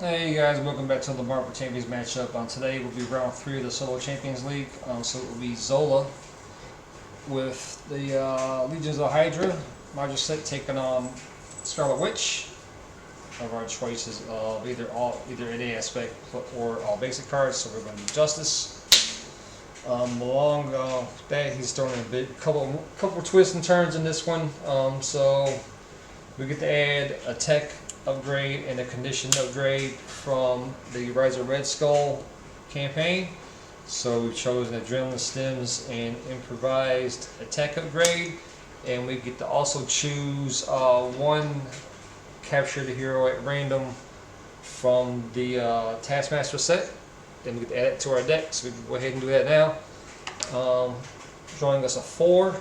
Hey guys, welcome back to the Marvel Champions matchup. Today will be round 3 of the Solo Champions League. So it will be Zola with the Legions of Hydra module set taking on Scarlet Witch. Of our choices of either any aspect or all basic cards. So we're going to do Justice. Along that, he's throwing a couple twists and turns in this one. So we get to add a tech upgrade and a condition upgrade from the Rise of Red Skull campaign. So we've chosen Adrenaline Stems and improvised attack upgrade, and we get to also choose one capture the hero at random from the Taskmaster set. Then we get to add it to our deck, so we can go ahead and do that now. Drawing us a 4,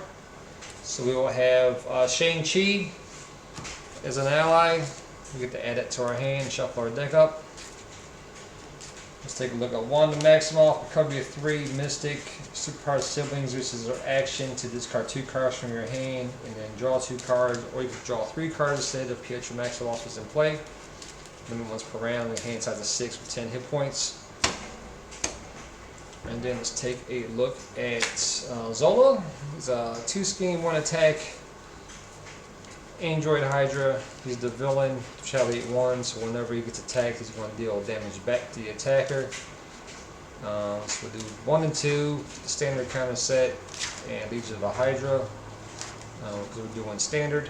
so we will have Shang-Chi as an ally. We get to add it to our hand, shuffle our deck up. Let's take a look at Wanda Maximoff, recovery of 3, Mystic, Superpower Siblings, which is our action to discard 2 cards from your hand and then draw 2 cards, or you can draw 3 cards instead if Pietro Maximoff was in play. Limit once per round, the hand size is 6 with 10 hit points. And then let's take a look at Zola. He's a 2 scheme, 1 attack. Android Hydra, he's the villain, retaliate 1, so whenever he gets attacked, he's going to deal damage back to the attacker. So we'll do 1 and 2, the standard counter set, and Legions of Hydra, because we're doing standard.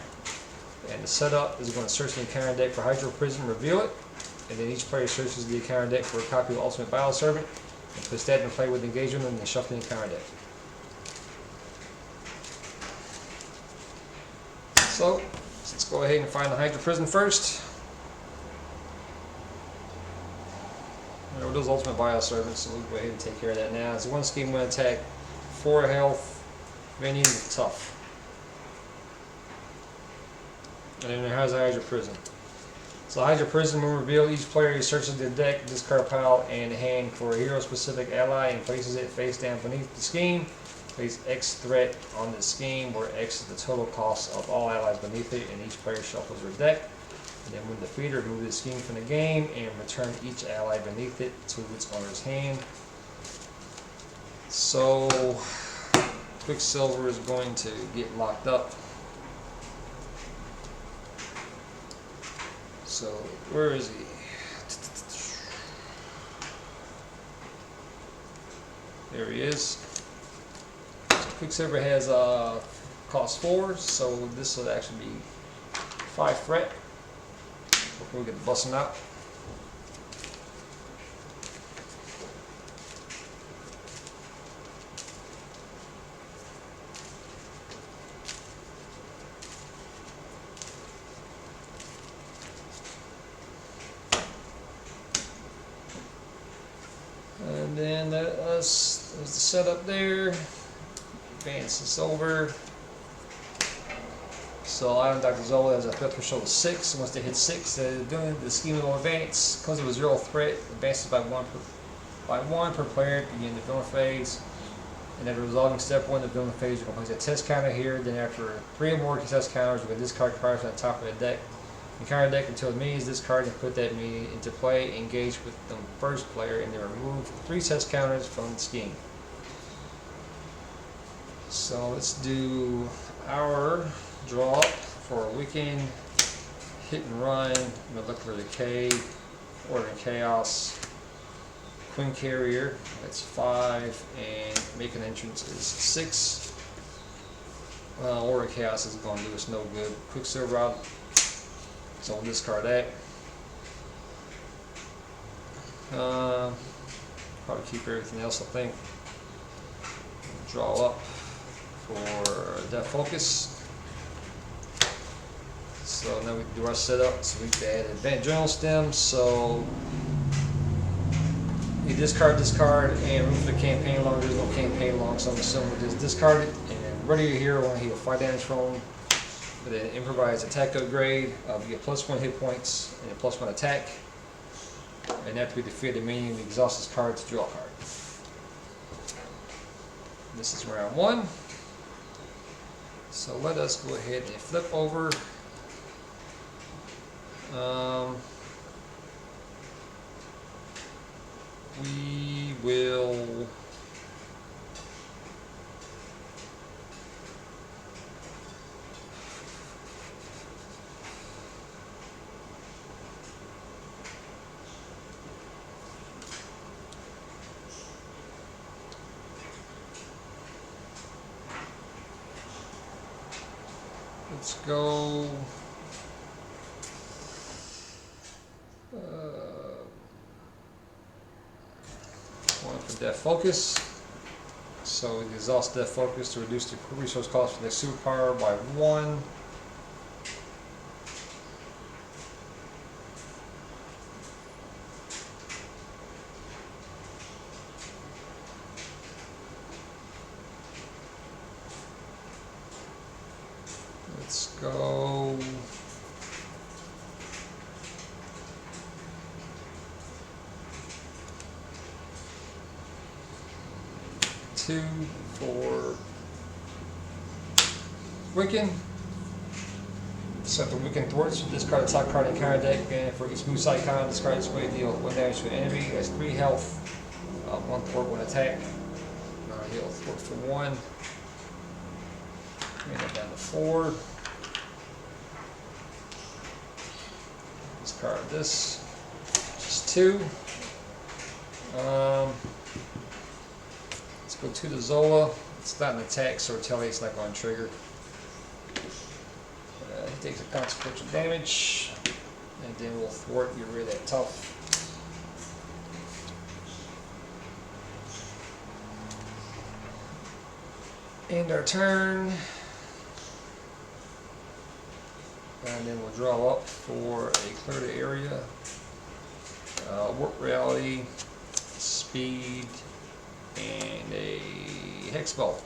And the setup is going to search the encounter deck for Hydra Prison, reveal it, and then each player searches the encounter deck for a copy of Ultimate Bioservant, and puts that in play with engagement, and then shuffle the encounter deck. So, let's go ahead and find the Hydra Prison first. There was Ultimate Bioservant, so we'll go ahead and take care of that now. It's 1 scheme, 1 attack, 4 health, minion with tough. And then there's the Hydra Prison. So Hydra Prison will reveal each player searches the deck, discard pile, and hand for a hero-specific ally and places it face down beneath the scheme. Place X threat on the scheme, where X is the total cost of all allies beneath it, and each player shuffles their deck. And then when defeated, remove the scheme from the game and return each ally beneath it to its owner's hand. So Quicksilver is going to get locked up. So where is he? There he is. Quicksilver has cost 4, so this will actually be 5 threat before we get the busting out. And then there's the setup there. Advance this over. So Iron Dr. Zola has a threat threshold of 6. Once they hit 6, doing the scheme will advance. Because it was 0 threat, advances by 1 per player at the beginning of the villain phase. And after resolving step 1 of the villain phase, you're going to place a test counter here. Then after 3 or more test counters, you're going to discard cards on the top of the deck. Encounter deck until the minion is discarded and put that minion into play. Engage with the first player and then remove 3 test counters from the scheme. So let's do our draw up for a weekend hit and run, molecular decay, order and chaos, Queen Carrier, that's 5, and make an entrance is 6. Order and chaos is going to do us no good. Quicksilver out, so we'll discard that. Probably keep everything else, I think. Draw up for Death Focus. So now we can do our setup. So we can add Advanced Adrenaline Stems. So you discard this card and remove the campaign log. There's no campaign log, so I'm assuming we just discard it and ready your hero when he will 5 damage from him. With an improvised attack upgrade, you get +1 hit points and a +1 attack. And after we defeat the minion, we exhaust this card to draw a card. This is round 1. So let us go ahead and flip over we will let's go one for Death Focus. So we exhaust Death Focus to reduce the resource cost for the superpower by 1. Let's go. Two for Wiccan. Set the Wiccan Thwarts. Discard a top card in counter deck, and for each move icon, discard this way, deal 1 damage to an enemy. Has 3 health. 1 thwart, 1 attack. Heal thwart for 1. Bring that down to 4. Discard this. Just 2. Let's go to the Zola. It's not an attack, so Retaliate's not going to trigger. He takes a consequential damage, and then we'll thwart, get rid of that tough. End our turn. And then we'll draw up for a clear the area. Warp reality, speed, and a hex ball.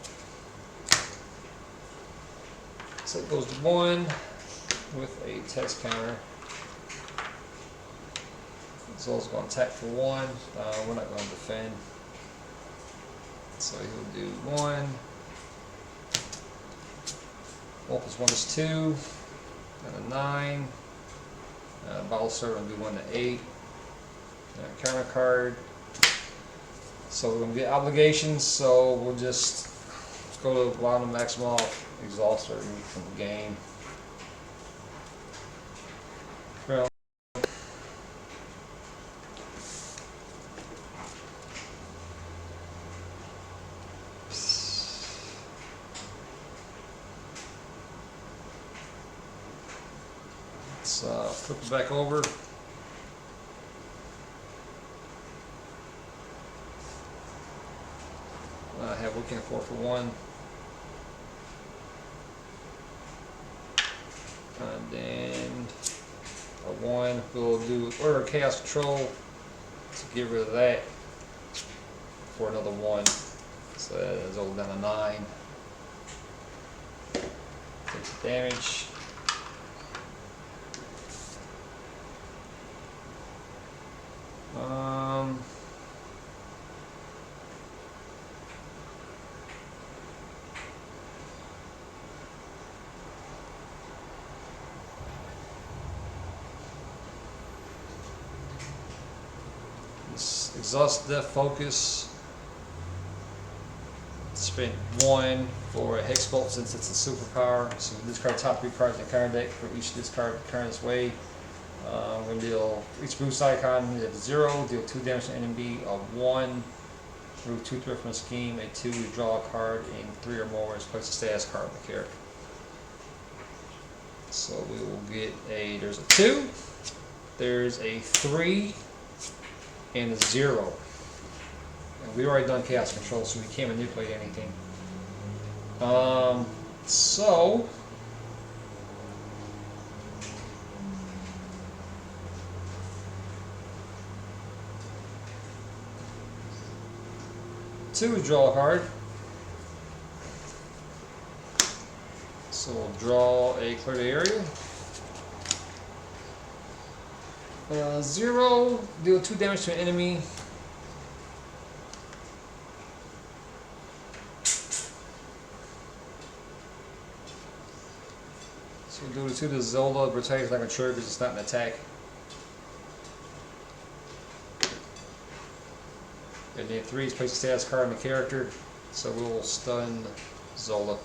So it goes to 1 with a test counter. Zola's going to attack for 1. We're not going to defend. So he'll do 1. 1 plus 1 is 2. And a 9. Battle Servant will do 1 to 8. And a counter card. So we're going to get obligations, so we'll just go to the bottom maximum exhaust our from the game. Well, let's flip it back over. I have Wiccan 4 for 1. And then a 1. We'll do Order of Chaos Control to get rid of that for another 1. So that is all down to 9. Takes the damage. Exhaust Death Focus. Spend 1 for a Hex Bolt since it's a superpower. So we discard top 3 cards in the card deck for each discard card this way. We're going to deal each boost icon at 0, deal 2 damage to enemy of 1. Remove 2 threat from the scheme, a 2, draw a card, and 3 or more is place a status card on the character. So we will get there's a 2, there's a 3, and a 0. And we've already done Chaos Control, so we can't manipulate anything. So two, draw a card. So we'll draw a clear the area. 0, deal 2 damage to an enemy. So we'll do it to the Zola, protect is like a trigger because it's not an attack. And then 3 is place a status card on the character, so we'll stun Zola.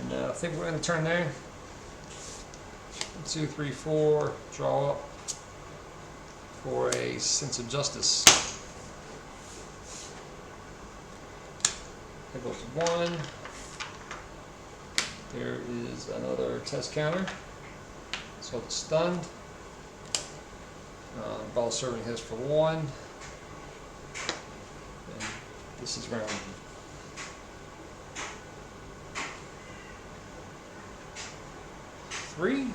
And I think we're going to turn there. 1, 2, 3, 4, draw up for a sense of justice. There goes 1. There is another test counter. So it's stunned. Ball serving hits for 1. And this is round 3.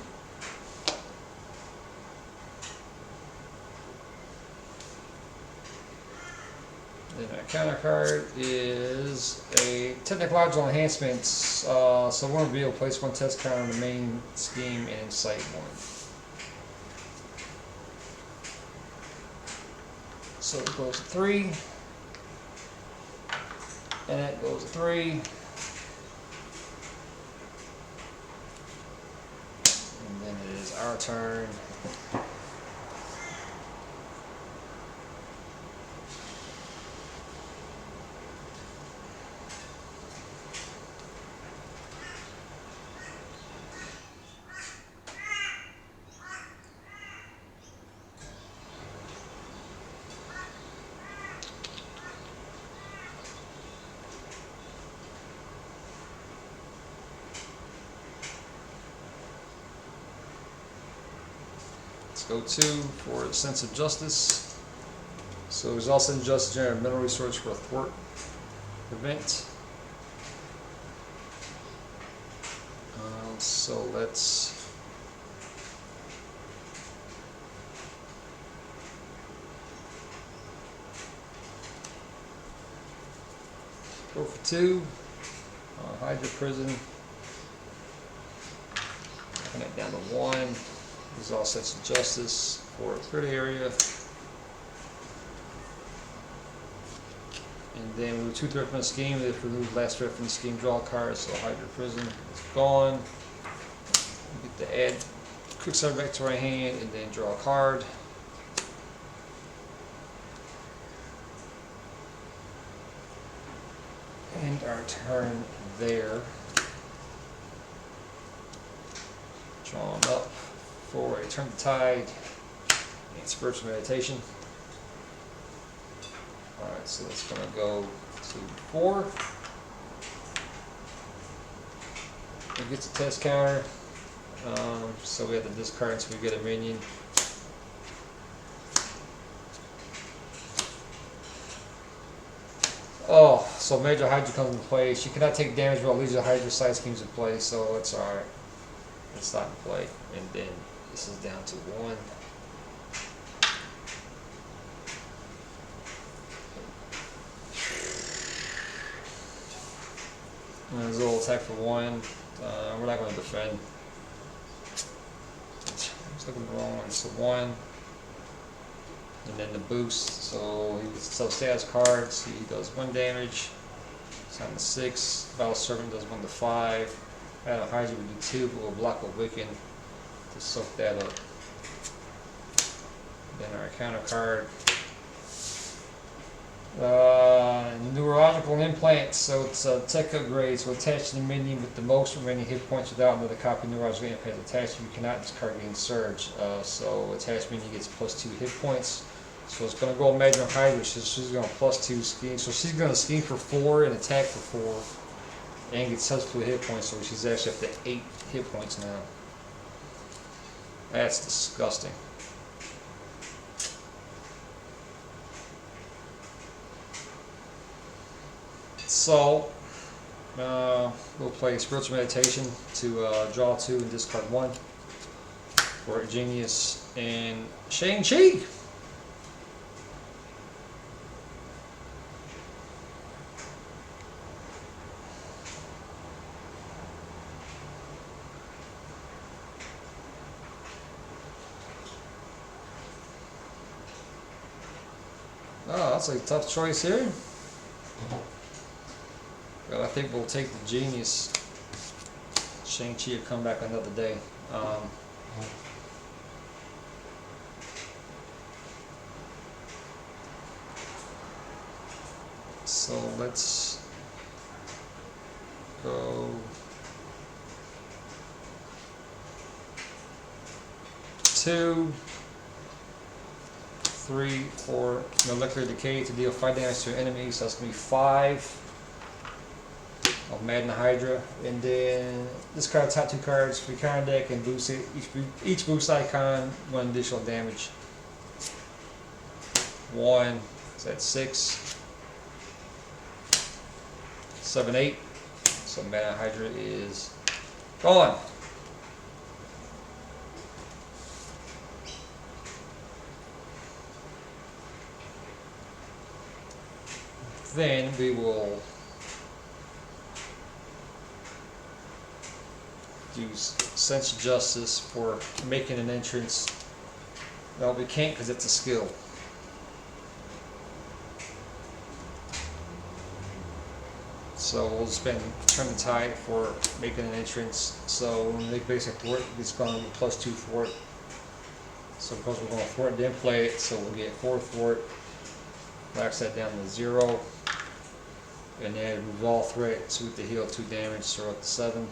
Then our counter card is a technological enhancement, so we're going to be able to place 1 test counter on the main scheme and site 1. So it goes to 3, and that goes to 3, and then it is our turn. Let's go 2 for a sense of justice. So there's also injustice generate mineral resource for a thwart event. So let's go for 2. Hydra prison. Bring it down to 1. This is all sense of justice for a crit area. And then we have 2 threat from the scheme. If we lose last threat from the scheme, draw a card. So Hydra prison is gone. We get to add Quicksand back to our hand and then draw a card. End our turn there. Drawn up for a turn the tide and spiritual meditation. Alright, so that's going to go to 4. It gets a test counter. So we have to discard until we get a minion. Oh, so Major Hydra comes into play. She cannot take damage while Legion Hydra side schemes in play, so it's alright. It's not in play. And then this is down to 1. And Zola attack for 1. We're not going to defend. I was looking at the wrong one. So 1. And then the boost. So he gets self status cards. He does 1 damage. It's on the 6. Battle Servant does 1 to 5. Battle Hydra would do 2, but we'll block a Wiccan to soak that up. Then our counter card. Neurological implant, so it's a tech upgrade, so attach the minion with the most remaining hit points without another copy of neurological implant attached. You cannot discard gain surge, so attached minion gets +2 hit points. So it's going to go Major Hydra, so she's going to +2 scheme, so she's going to scheme for 4 and attack for 4 and get substitute hit points, so she's actually up to 8 hit points now. That's disgusting. So, we'll play Spiritual Meditation to draw 2 and discard 1 for Genius and Shang-Chi. That's a tough choice here. Well, I think we'll take the Genius. Shang-Chi will come back another day. So let's go 2, 3, 4 molecular decay to deal 5 damage to enemies. So that's gonna be 5 of Madden Hydra, and then this card, top 2 cards, free card deck, and boost it. Each boost icon 1 additional damage. 1, is that 6, 7, 8. So Madden Hydra is gone. Then we will use Sense of Justice for making an entrance. Well, we can't because it's a skill. So we'll spend Turn the Tide for making an entrance. So when we make basic thwart, it's going to be +2 thwart. So because we're going to thwart, then play it, so we'll get 4 thwart. Max that down to 0. And then remove all threat, so we have to heal 2 damage, so we're up to 7.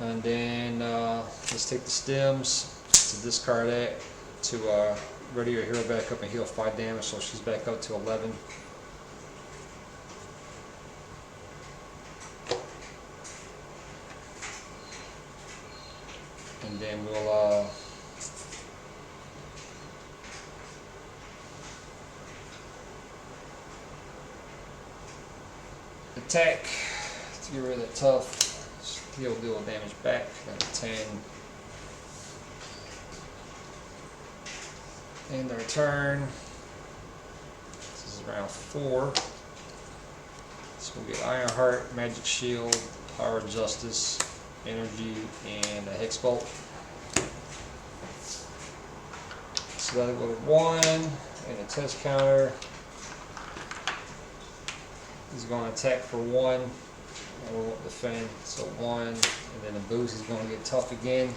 And then let's take the stems to discard that to ready your hero back up and heal 5 damage, so she's back up to 11. And then we'll attack to get rid of that tough. He'll deal damage back. Down to 10. End their turn. This is round 4. So we'll get Ironheart, Magic Shield, Power of Justice, Energy, and a Hex Bolt. So that'll go to 1, and a test counter. He's going to attack for 1. And we won't defend, so 1, and then the boost is going to get tough again.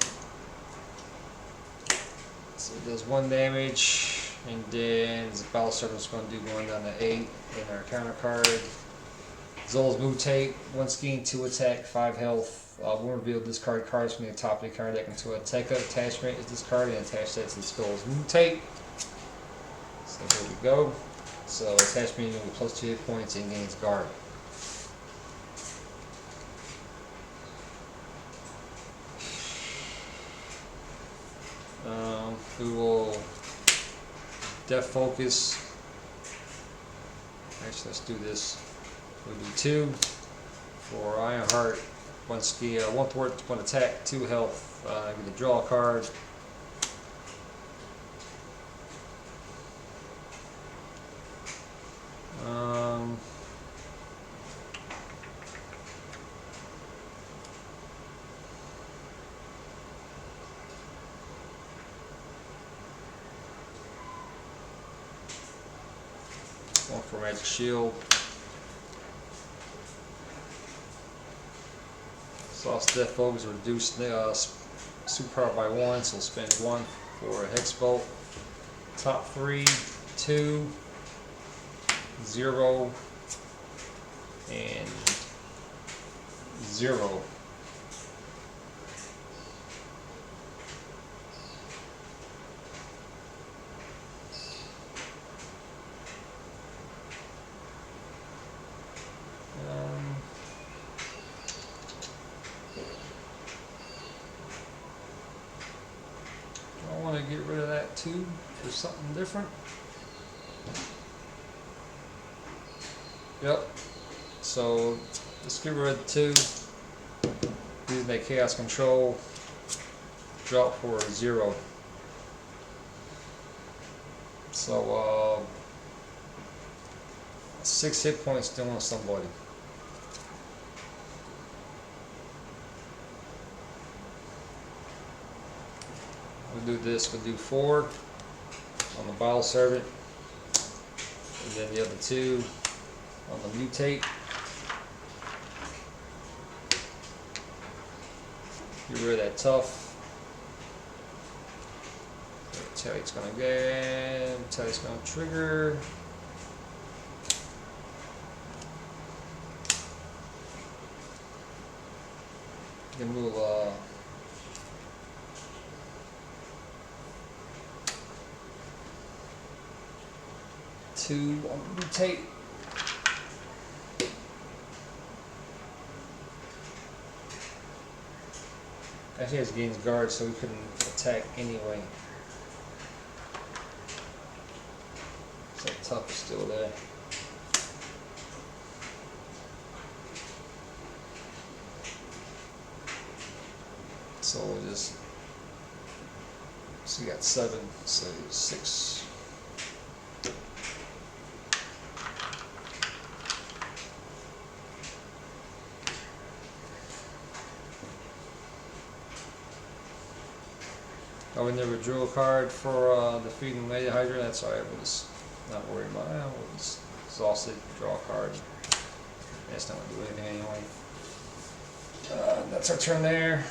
So it does 1 damage, and then the Battle Serpent's going to do 1 down to 8 in our counter card. Zola's Mutate, 1 skiing, 2 attack, 5 health. We'll reveal discard cards from the top of the card deck into a Tech attachment is discarded and attach that to the Skull's Mutate. So here we go. So attachment will be +2 hit points and gains guard. We will Death Focus. Actually, let's do this. We'll do 2 for Ironheart, 1 skill, 1 thwart, 1 attack, 2 health. Get to draw a card. One for Magic Shield. Sauce Death Focus reduce super power by 1, so we'll spend 1 for a Hex Bolt. Top 3, 2, 0, and 0. I want to get rid of that 2 for something different. Yep. So let's get rid of 2. Using that Chaos Control. Drop for 0. So 6 hit points still on somebody. We'll do this. We'll do 4. on the bottle servant, and then the other two on the mutate. Get rid of that tough. Tell you it's gonna get. Tell you it's gonna trigger. You can move 2 on the mutate. Actually, has gains guard, so we couldn't attack anyway. So tough is still there. So we'll just. So we got 7, so 6. Oh, we never drew a card for defeating Lady Hydra. That's alright. We'll just not worry about it. We'll just exhaust it, draw a card. That's not gonna do anything anyway. That's our turn there.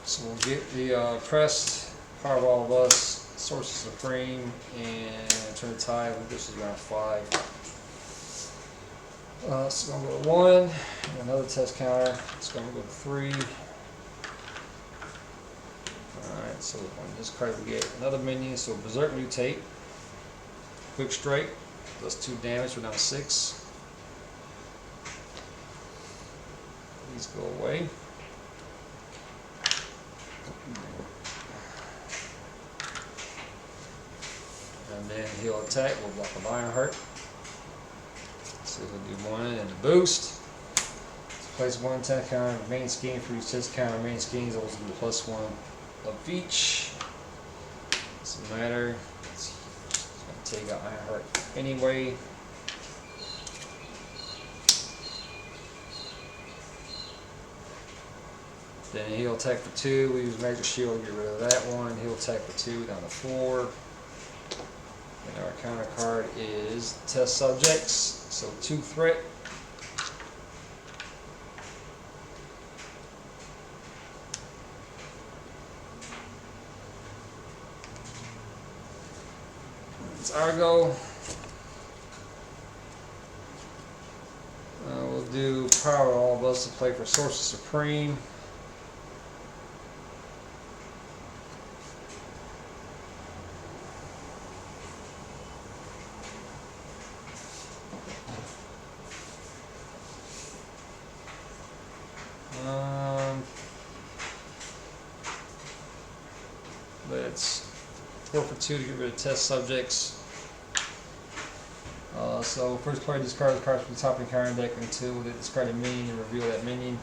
So we'll get the crest, Powerball of Us, Source of Supreme, and turn the tide. This is round 5. So I'm going to go to 1, and another test counter. It's going to go to 3. Alright, so on this card we get another minion. So Berserk Mutate, Quick Strike, does 2 damage. We're down to 6. These go away. And then he'll attack. We'll block the Lionheart. So we'll do 1 and the boost. So place 1 test counter, main scheme for each test counter. Main schemes always do +1 of each. Doesn't matter. It's gonna take out Ironheart anyway. Then he'll attack for 2. We use Magic Shield, get rid of that one. He'll attack for 2, down to 4. And our counter card is Test Subjects, so 2 threat. It's Argo. We'll do Power All of Us to play for Source of Supreme. Let's 4 for 2 to get rid of test subjects. So first player discards cards from the top of the card deck until they discard a minion and reveal that minion.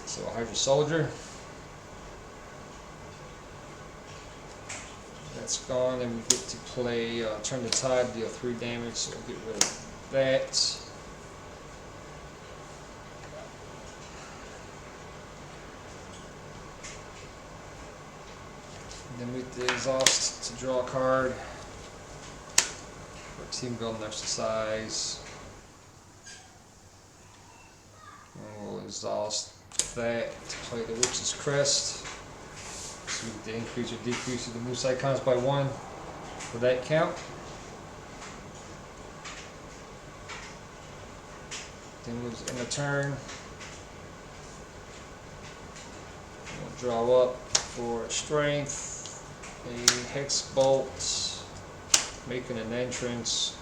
So Hydra Soldier. That's gone, then we get to play Turn the Tide, deal 3 damage, so we'll get rid of that. And then we get the Exhaust to draw a card for Team Building Exercise. And we'll exhaust that to play the Witch's Crest. So we get to increase or decrease the move icons by 1 for that count. Then moves in a turn. We'll draw up for Strength, a Hex Bolt, making an entrance.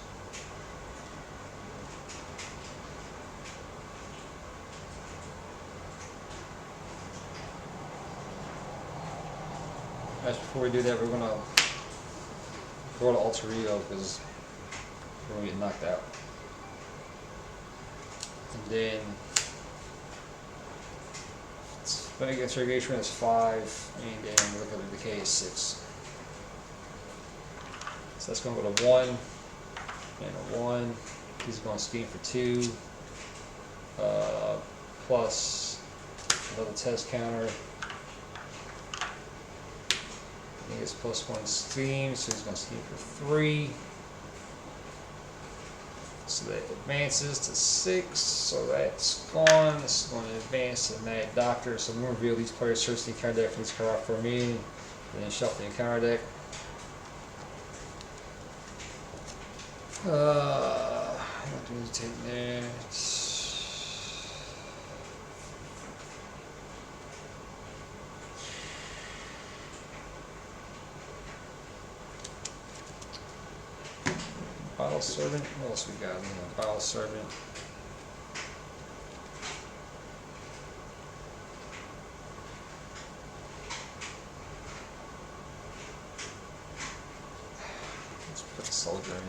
Before we do that, we're going to go to Alter Ego because we're going to get knocked out. And then Then against irrigation is 5, and then look at the decay is 6. So that's going to go to 1 and a 1. He's going to scheme for 2, plus another test counter. He gets +1 scheme, so he's going to scheme for 3. So that advances to 6, so that's gone. This is going to advance to the Mad Doctor. So I'm going to reveal these players, search the card deck for this card for me, and then shuffle the card deck. I'm not doing the take that. Bottle Servant. What else we got? Bottle Servant. Let's put the Soldier in.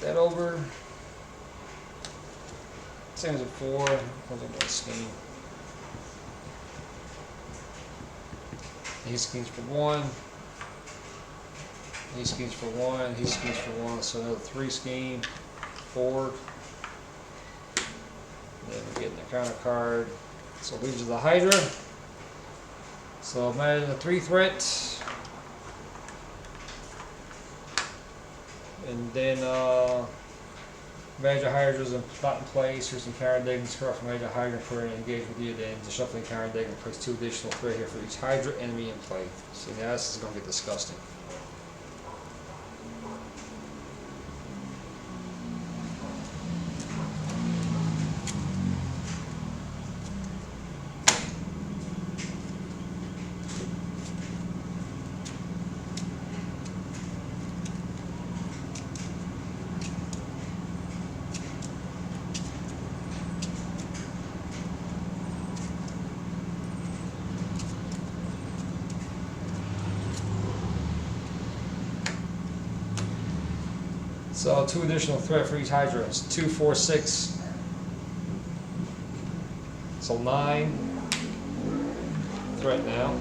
That over. Same as a 4. Comes up with a scheme. He schemes for 1. He schemes for 1. He schemes for 1. So another 3 scheme. 4. Then we're getting the counter card. So Legion of the Hydra. So imagine a 3 threat. And then Magic Hydra's not in place. Here's some card deck. Discard from Magic Hydra for an engage with you. Then the shuffling card deck and place 2 additional threat here for each Hydra enemy in play. See, now this is going to get disgusting. So 2 additional threat for each Hydra. It's 2, 4, 6. So 9 threat now.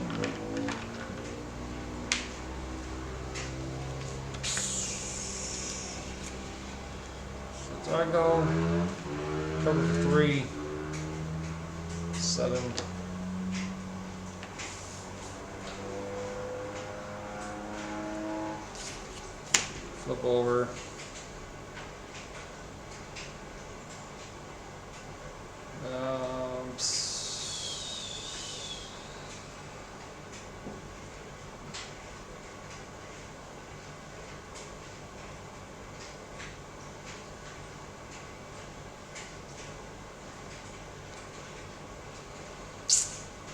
So I go cover for 3, 7. Flip over.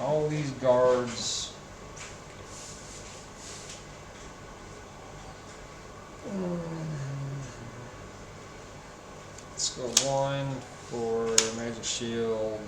All these guards. Let's go 1 for Magic Shield.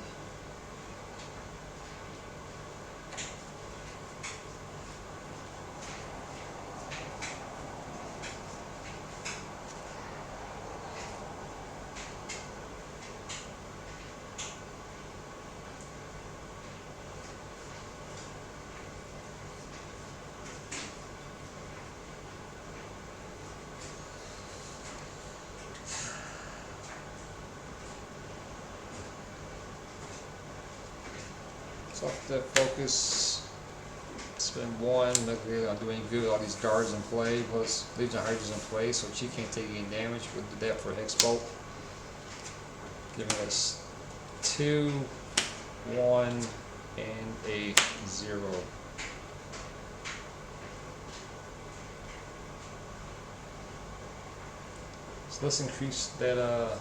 So off that focus, spend 1, not really do any good. All these guards in play, plus Legion of Hydra's in play, so she can't take any damage with the depth for Hex Bolt. Giving us 2, 1, and a 0. So let's increase that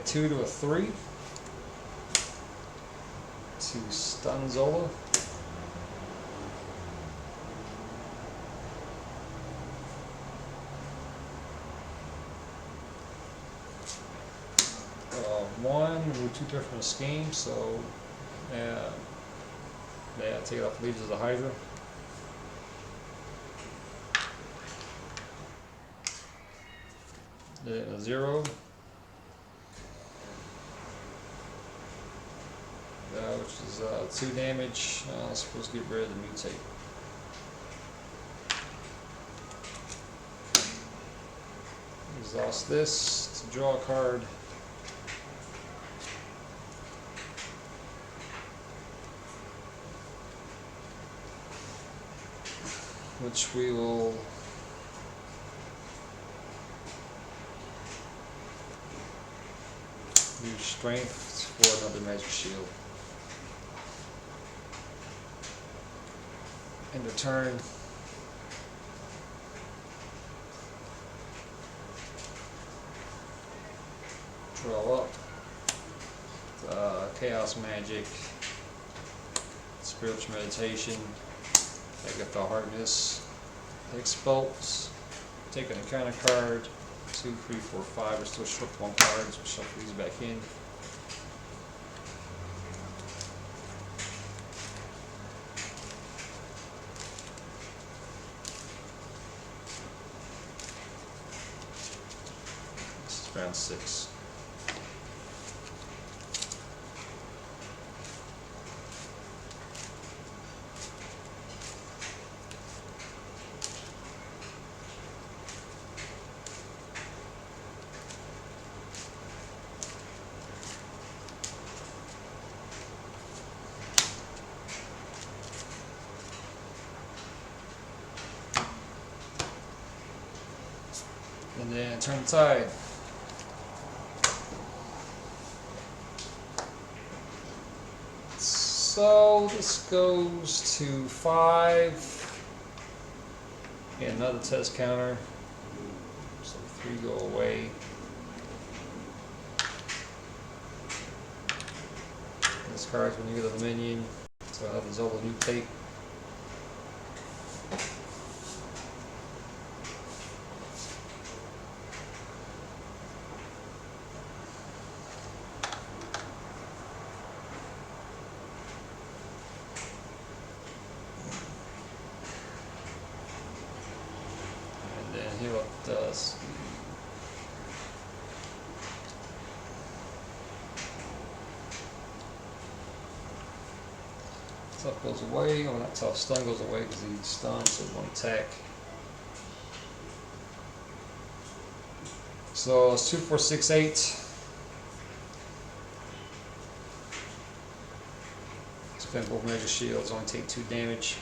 2 to a 3. to stun Zola. One, we're two different schemes, so yeah, take it off Legions of the Hydra. Then a 0. Which is 2 damage. Supposed to get rid of the mutate. Exhaust this to draw a card. Which we will use strength for another magic shield. End of turn. Draw up. Chaos magic. Spiritual meditation. Take up the hardness. Expulse. Take an encounter card. 2, 3, 4, 5. We're still short 1 card, so we'll shuffle these back in. This is round 6. And then turn the tide. So this goes to 5. And another test counter. So 3 go away. This card's when you get to the minion. So I have the Zola mutate. Here what it does. Tough goes away. Oh, not tough. Stun goes away because he stuns, so 1 attack. So it's 2, 4, 6, 8. Spend both magic shields. Only take 2 damage.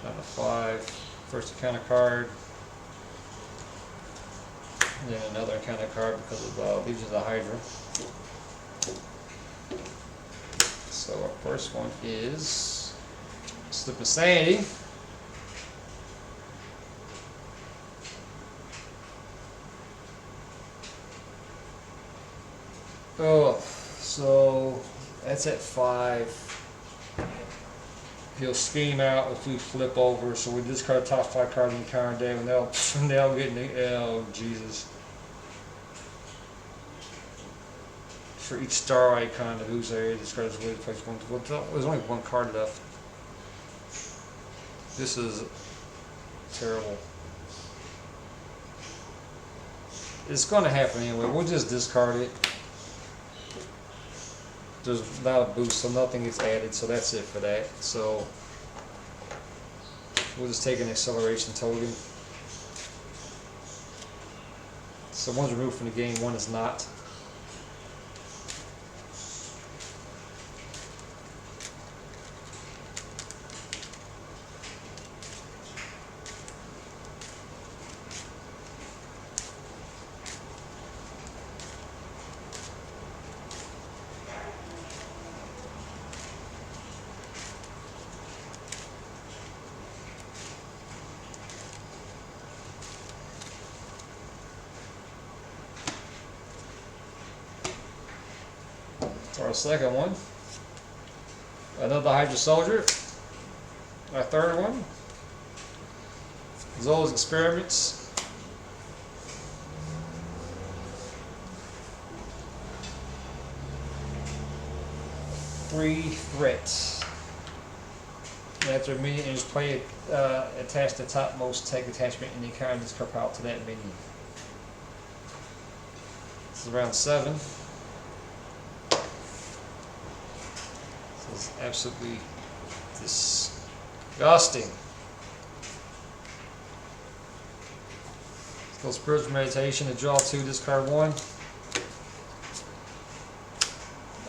Down to 5. First encounter card. And then another encounter card because of Legions of the Hydra. So our first one is Slip of Sanity. Oh, so that's at 5. He'll scheme out if we flip over, so we discard top 5 cards in the current day, and they'll get the, oh Jesus. For each star icon, the who's area, discard is way to place 1. Well, there's only 1 card left. This is terrible. It's going to happen anyway. We'll just discard it. There's not a boost, so nothing gets added, so that's it for that. So we'll just take an acceleration token. So one's removed from the game, one is not. Our second one. Another Hydra soldier. Our third one. Zola's experiments. Three threats. After a minion is played, attach the topmost tech attachment in the card of this card pile to that minion. This is round 7. This is absolutely disgusting. Let's go Spiritual Meditation to draw 2, discard 1.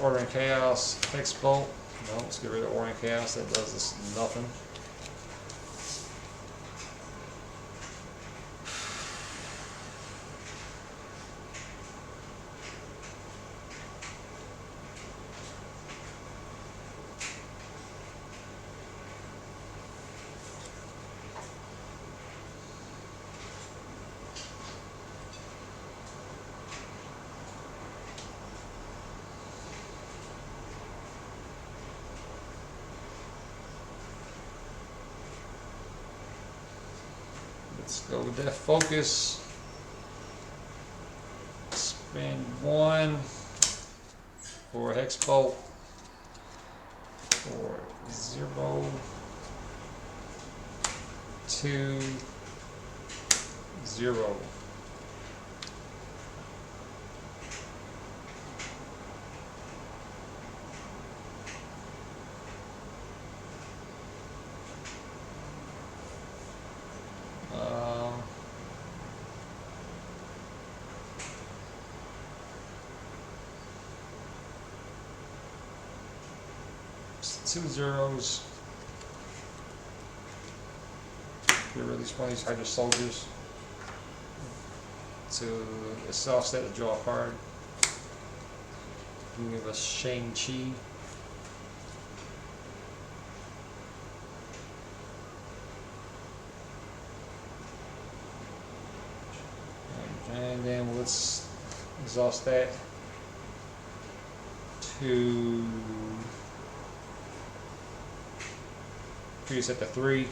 Order and Chaos, Hex Bolt. No, let's get rid of Order and Chaos, that does us nothing. Let's go with that focus. Spend 1 for Hex Bolt for 0, 2, 0. Two zeros. Get rid of these one of these Hydra soldiers. To self-set to draw a card. You give us Shang-Chi. And then let's exhaust that to preset the 3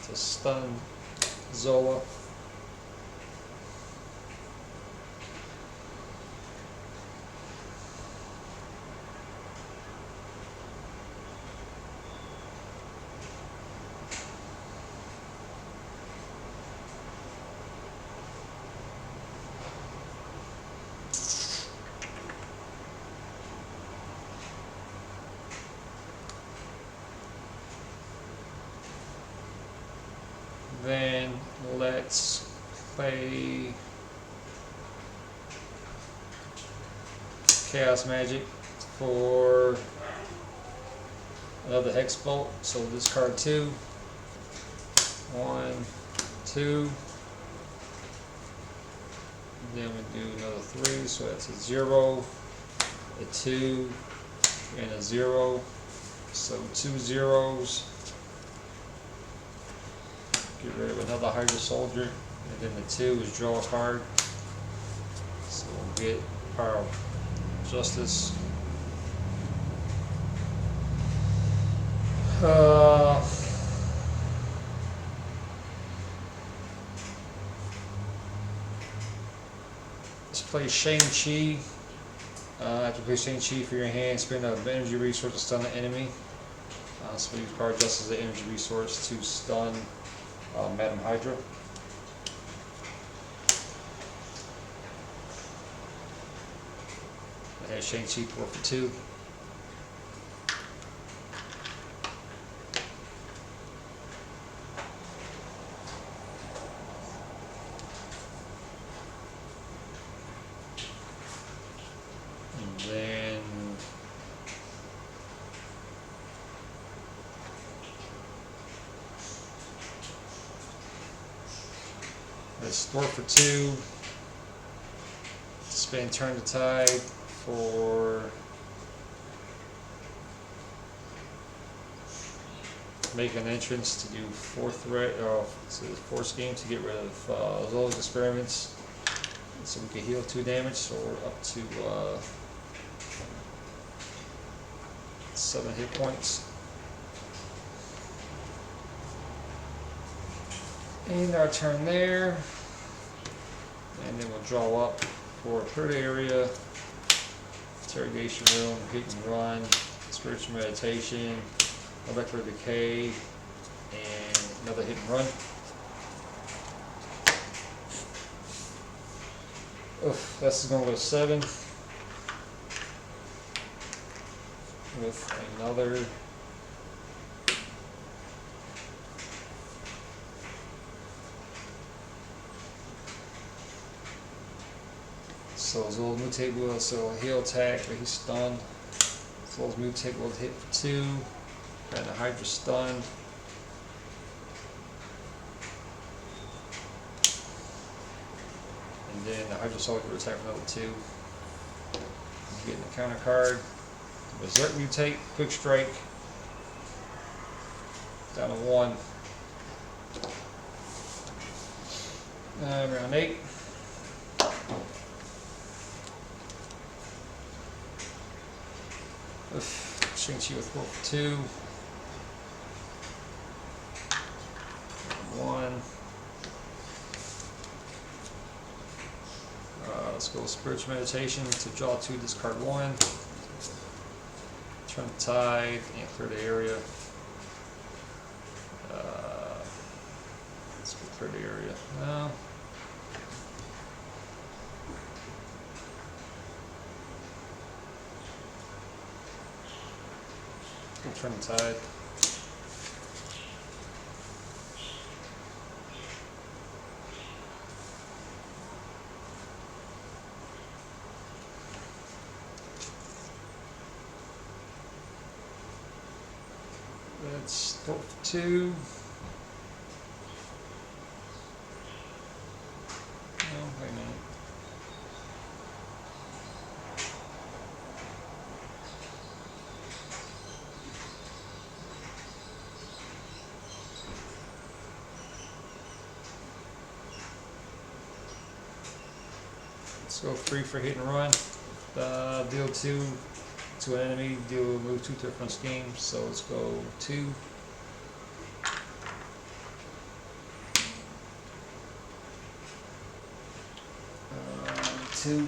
to stun Zola. Then let's play Chaos Magic for another Hex Bolt. So discard 2. 1, 2. Then we do another 3, so that's a 0, a 2, and a 0. So 2 zeros. Get rid of another Hydra soldier, and then the 2 is draw a card. So we'll get Power of Justice. Let's play Shang-Chi. After play Shang-Chi for your hand, spend an energy resource to stun the enemy. So we use Power of Justice as an energy resource to stun Madam Hydra. I had Shang-Chi 4 for 2. And then let's store for 2. Spend Turn the Tide for make an entrance to do 4 threat, so the 4th scheme to get rid of Zola's experiments, so we can heal 2 damage. So we're up to 7 hit points. And our turn there. And then we'll draw up for a third area, interrogation room, hit and run, spiritual meditation, molecular decay, and another hit and run. Oof, this is going to go to 7 with another so Zola's mutate will heal attack, but he's stunned. Zola's mutate will hit for 2, and the Hydra stunned. And then the Hydra Soul will attack for another 2. He's getting a counter card. Berserk mutate, quick strike. Down to 1. Round 8. Shang-Chi with 4 for 2. 1. Let's go with spiritual meditation to draw 2, discard 1. Turn the tide and clear the area. Let's go clear the area now. We'll turn the tide. That's 4 for 2. No, wait a minute. Let's go 3 for hit and run. Deal 2 to an enemy, move 2 to a front scheme. So let's go 2. 2.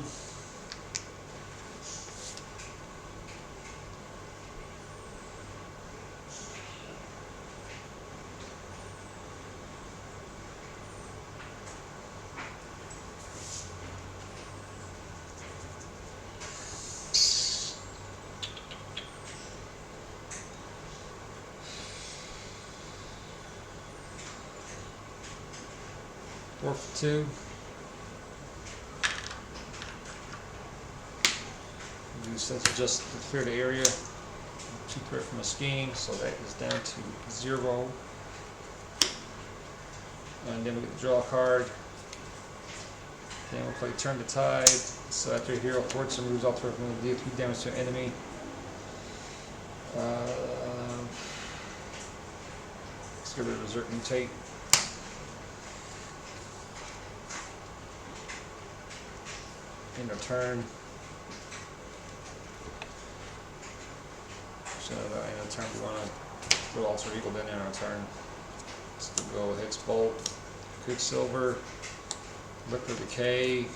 Four for 2. Do sense just to clear the area. 2 clear from a scheme, so that is down to 0. And then we get the draw card. Then we'll play Turn the Tide. So after a hero forts and moves off the field, deal 3 damage to an enemy. Let's get rid of Berserk Mutate. In our turn. So in our turn we want to put Alter Ego then in our turn. So we'll go Hex Bolt, Quicksilver, Molecular Decay, 2,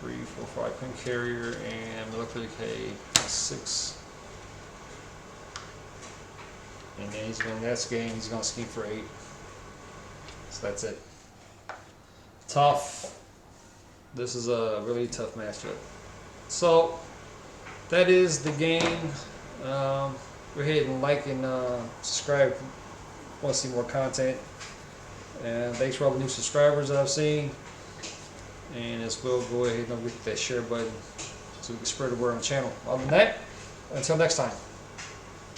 3, 4, 5 Pin Carrier, and Molecular Decay 6. And then he's going to next game, he's going to scheme for 8. So that's it. Tough. This is a really tough matchup. So that is the game. Go ahead and like and subscribe if you want to see more content. And thanks for all the new subscribers that I've seen. And as well, go ahead and hit that share button so we can spread the word on the channel. Other than that, until next time.